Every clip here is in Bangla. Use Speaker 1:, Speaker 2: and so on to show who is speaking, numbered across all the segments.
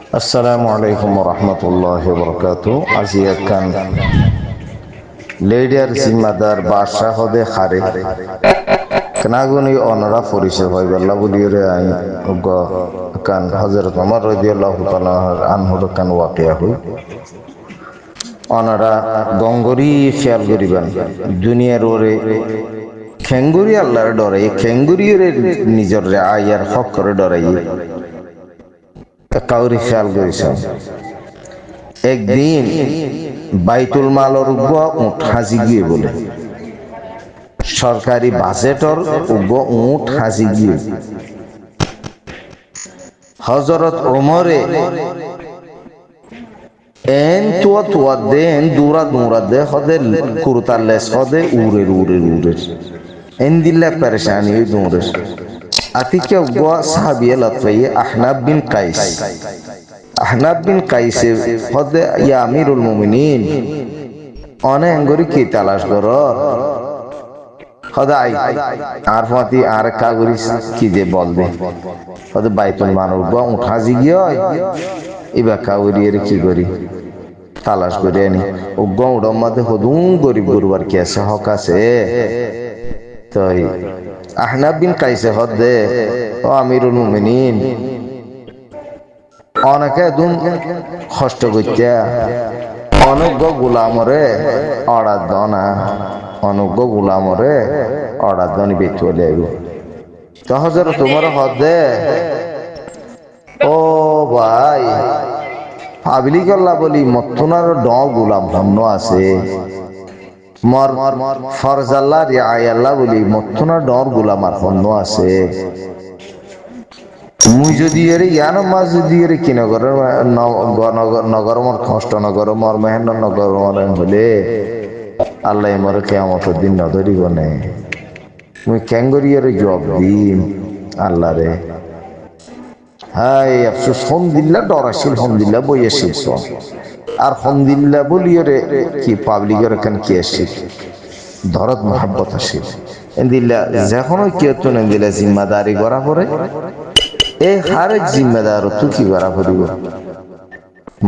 Speaker 1: Assalamu alaikum warahmatullahi wabarakatuh. Aziyakan leader zimadar basha hode khare kanaguni onara poriche hoy balla bulire ai ugo kan Hazrat Umar radhiyallahu ta'ala anhu kan waqiya hoy onara gongori খেয়াল করিবেন দুনিয়ার ওরে খেঙ্গুরি আল্লাহর ডরে খেঙ্গুরির নিজের আয়ার হক করে ডরাই কাউরি খেয়াল করেছেন একদিন বাইতুল মালর উপর উঠ হাজি গিয়ে বলে সরকারি বাজেটর উপর উঠ হাজি গিয়ে হযরত ওমরে এন তুয়া দেন দূরা দে হদে কুরতালেস হদে উরে এন দিল্লা পরেশানি দূরে আতিকে উগা সাহাবিয়ে লতফাই আহনাব বিন কাইস হদে ইয়া আমিরুল মুমিনিন অনে আঙ্গুরি কি তালাশ করো হদাই আর ফাতি আর কাগুরি কি যে বলবে হদে বাইতুল মালর উপর উঠ হাজি গিয়ে ইবা কাউরি এর কি করি তালাশ করে আনি ও গৌড়ের মধ্যে হদুম গরিব গরুবার কি আছে হক আছে তো আহনাব বিন কাইসে হদে ও আমিরুল মুমিনিন অনেকে দুম কষ্ট করতে অনগ্য গোলামরে অর্ডার দনা অনগ্য গোলামরে অর্ডার দনি বেচলে তো হযরত তোমার হদে ও ভাই পাবলি করলা বলি মতুনার ড গোলাম ধন্য আছে মর ফরজ আল্লাহ রিআই আল্লাহ বলি মতুনার ডর গোলাম আর ধন্য আছে মুই যদি এর ইয়ানো মাছ যদি এর কি নগর মর কষ্ট নগর মর মেহেন্দ্র নগর মর হলে আল্লাহ মর কিয়ামতের দিন নধরিব নে মুই ক্যাঙ্গরি এর জবাব দিম আল্লাহ রে হাই আফসোস হমদিল্লা ডরাশিল হমদিল্লা বইয়াশিল আর হমদিল্লা বলিয়ে রে কি পাবলিকের কেন কি আসিল ধরত মহাব্বত আসিল এন্দিল্লা যখন কিয়তুন এন্দিল্লা জিম্মাদারি করা পরে এ হারেক জিম্মাদার তু কি করা পড়িব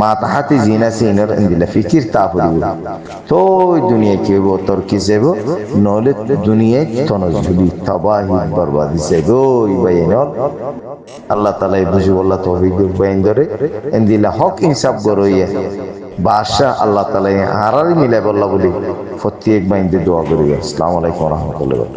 Speaker 1: মা তাহাতে জিনা সিনার এন্দিল্লা ফিকির তা পড়িব তো দুনিয়া কি হইব তোর কি যাব নলে দুনিয়ায় তনজুলি তবাহি বরবাদি যাব ইবাইনর আল্লাহ তাআলা বুঝি বল্লা তৌফিক বাইন ধরে এন্দিল্লা হক ইনসাফ করইয়া বাদশাহ আল্লাহ তাআলা হারারি মিলাই বল্লা বলি প্রত্যেক বাইন দোয়া করি। আসসালামু আলাইকুম ওয়া রাহমাতুল্লাহি।